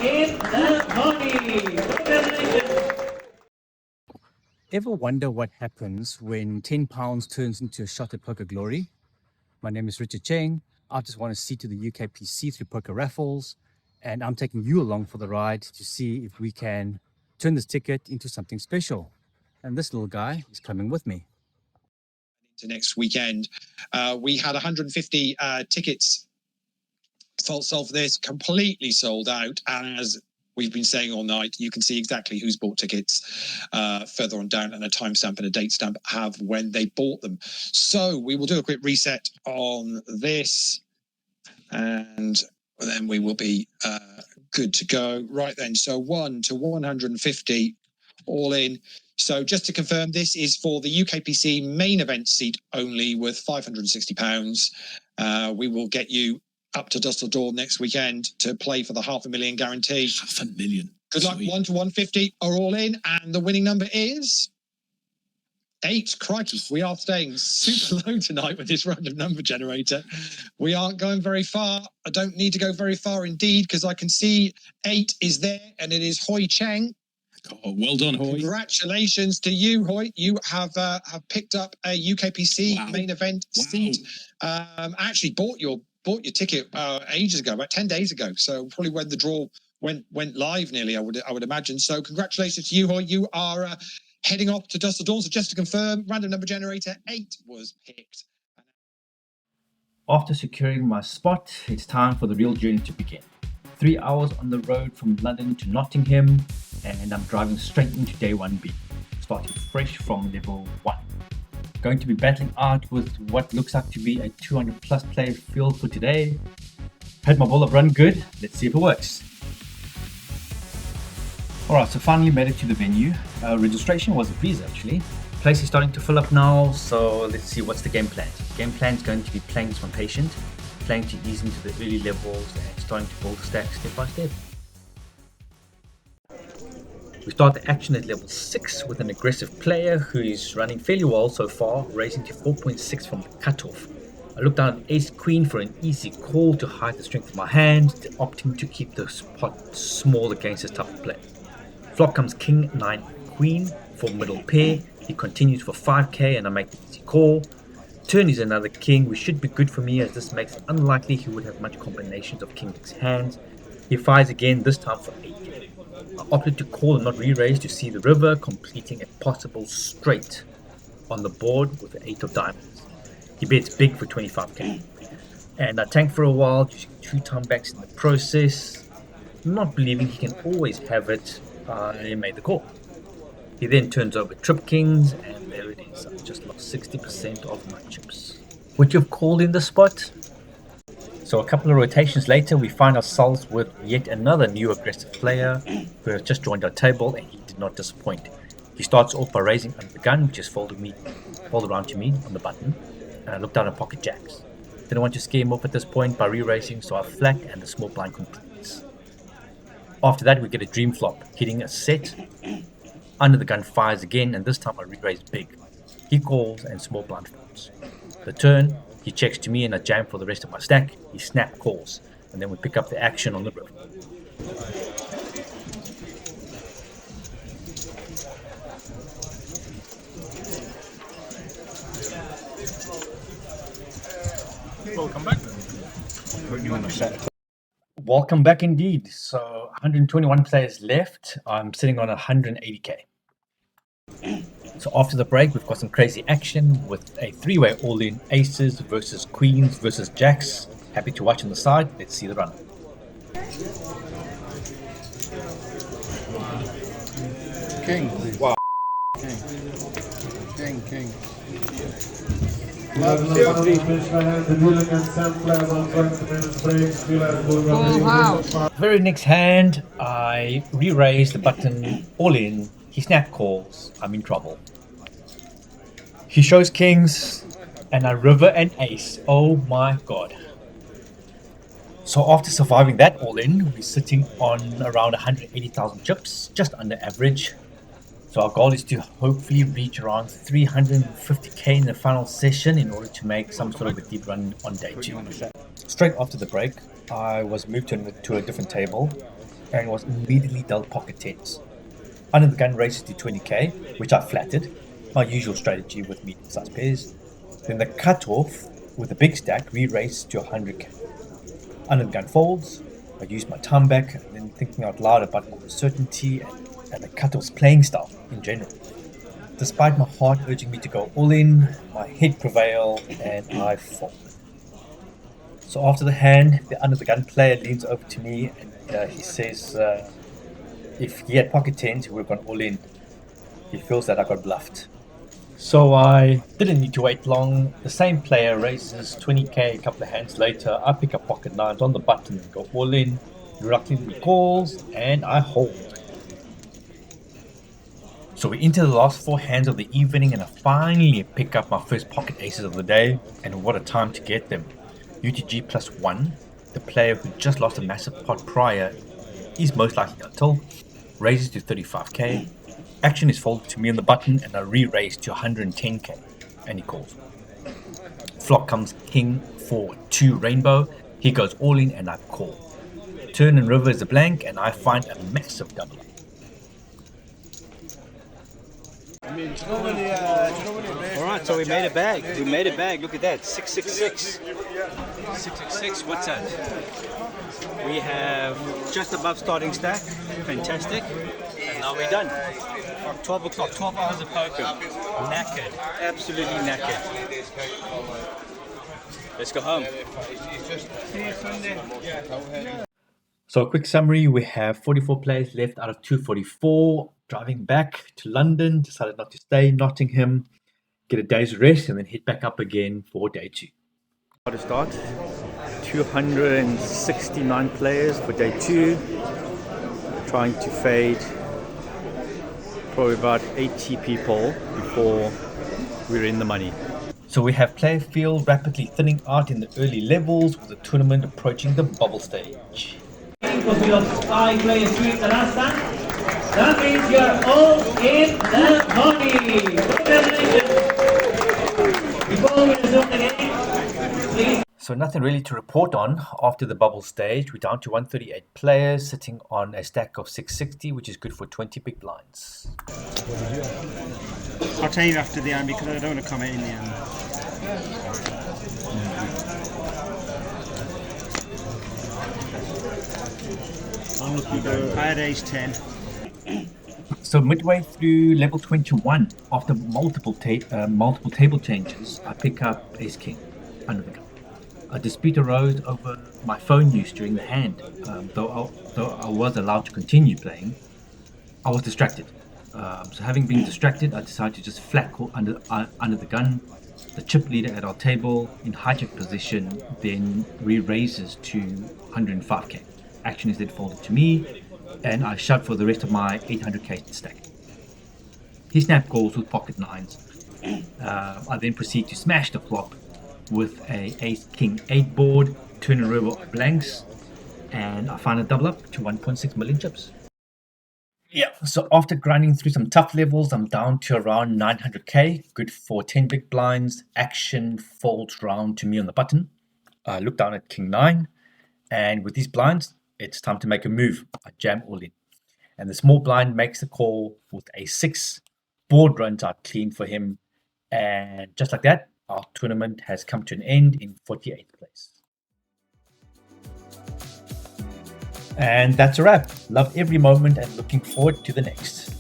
in the money. Congratulations. Ever wonder what happens when £10 turns into a shot at Poker Glory? My name is Richard Cheng. I just want to see to the UKPC through poker raffles, and I'm taking you along for the ride to see if we can turn this ticket into something special. And this little guy is coming with me. To next weekend, we had 150 tickets sold for this, completely sold out, and as we've been saying all night, you can see exactly who's bought tickets further on down, and a timestamp and a date stamp have when they bought them. So we will do a quick reset on this, and then we will be good to go. Right then, so 1 to 150 all in. So just to confirm, this is for the UKPC main event seat only, worth £560. We will get you up to Dusseldorf next weekend to play for the $500,000 guarantee. $500,000. Good luck. 1 to 150 are all in, and the winning number is 8. Crikey, we are staying super low tonight with this random number generator. We aren't going very far. I don't need to go very far indeed, because I can see 8 is there, and it is Hoi Cheng. Oh, well done, Hoy. Congratulations to you, Hoy. You have picked up a UKPC main event seat. Actually bought your ticket ages ago, about 10 days ago. So probably when the draw went live nearly, I would imagine. So congratulations to you, Hoy. You are heading off to Dusseldorf. So just to confirm, random number generator 8 was picked. After securing my spot, it's time for the real journey to begin. 3 hours on the road from London to Nottingham, and I'm driving straight into day 1B, starting fresh from level 1. Going to be battling out with what looks like to be a 200 plus player field for today. Had my ball up run good, let's see if it works. Alright, so finally made it to the venue. Registration was a breeze actually. Place is starting to fill up now, so let's see what's the game plan. Game plan is going to be playing this one patient, playing to ease into the early levels and starting to build stacks step by step. We start the action at level 6 with an aggressive player who is running fairly well so far, raising to 4.6 from the cutoff. I look down at Ace Queen for an easy call to hide the strength of my hand, opting to keep the pot small against this type of play. Flop comes King 9 Queen for middle pair. He continues for 5k and I make the easy call. Turn is another king, which should be good for me as this makes it unlikely he would have much combinations of king's hands. He fires again, this time for 8k. I opted to call and not re-raise to see the river, completing a possible straight on the board with the 8 of diamonds. He bets big for 25k. And I tanked for a while, using 2 timebacks in the process. Not believing he can always have it, I made the call. He then turns over trip kings, and there it is. I've just lost 60% of my chips. Would you have called in the spot? So a couple of rotations later, we find ourselves with yet another new aggressive player who has just joined our table, and he did not disappoint. He starts off by raising under the gun, which is folded around to me on the button, and I looked down at pocket jacks. Didn't want to scare him off at this point by re-raising, so I flagged and the small blind completes. After that, we get a dream flop, hitting a set. Under the gun fires again, and this time I re-raise big. He calls and small blind flops. The turn, he checks to me and I jam for the rest of my stack. He snap calls, and then we pick up the action on the river. Welcome back. Welcome back indeed. So 121 players left. I'm sitting on 180k. So after the break, we've got some crazy action with a 3-way all-in aces versus queens versus jacks. Happy to watch on the side. Let's see the run. King. Wow. King. Very next hand, I re-raise the button all in. He snap calls. I'm in trouble. He shows kings and I river an ace. Oh my god. So after surviving that all in, we're sitting on around 180,000 chips, just under average. So our goal is to hopefully reach around 350k in the final session in order to make some sort of a deep run on day 2. Straight after the break, I was moved to a different table. and was immediately dealt pocket tens. Under the gun raises to 20k, which I flattered, my usual strategy with medium-sized pairs. Then the cutoff with the big stack re-raised to 100k. Under the gun folds, I used my time back and then thinking out loud about my uncertainty and the cutoff's playing style in general. Despite my heart urging me to go all in, my head prevailed and I folded. So after the hand, the under the gun player leans over to me and he says if he had pocket tens, he would have gone all in. He feels that I got bluffed. So I didn't need to wait long. The same player raises 20k a couple of hands later. I pick up pocket nines on the button and go all in. He reluctantly calls and I hold. So we enter the last 4 hands of the evening and I finally pick up my first pocket aces of the day, and what a time to get them. UTG +1, the player who just lost a massive pot prior is most likely on tilt, raises to 35k. Action is folded to me on the button and I re-raise to 110k and he calls. Flop comes king for 2 rainbow, he goes all in and I call. Turn and river is a blank and I find a massive double up. All right, so we made it back. We made it back. Look at that, 666. 666. What's that? We have just above starting stack. Fantastic. And now we're done. 12 o'clock. 12 hours of poker. Knackered. Absolutely knackered. Let's go home. See you Sunday. So a quick summary, we have 44 players left out of 244. Driving back to London, decided not to stay in Nottingham, get a day's rest and then head back up again for day 2. How to start? 269 players for day 2. Trying to fade probably about 80 people before we're in the money. So we have player field rapidly thinning out in the early levels with the tournament approaching the bubble stage. Because we have 5 players to the last stand. That means you're all in the money. Congratulations. Before we resume the game, please. So nothing really to report on after the bubble stage. We're down to 138 players sitting on a stack of 660, which is good for 20 big blinds. I'll tell you after the end because I don't want to comment in the end. I had ace 10. So midway through level 21, after multiple table changes, I pick up ace king under the gun. A dispute arose over my phone use during the hand. Though I was allowed to continue playing, I was distracted. So having been distracted, I decided to just flat call under the gun. The chip leader at our table in hijack position then re-raises to 105k. Action is then folded to me, and I shove for the rest of my 800k stack. He snap calls with pocket nines. I then proceed to smash the flop with a ace king 8 board, turn and river blanks, and I find a double up to 1.6 million chips. Yeah, so after grinding through some tough levels, I'm down to around 900k, good for 10 big blinds. Action folds round to me on the button. I look down at king 9, and with these blinds, it's time to make a move. I jam all in. And the small blind makes the call with a 6. Board runs out clean for him. And just like that, our tournament has come to an end in 48th place. And that's a wrap. Love every moment and looking forward to the next.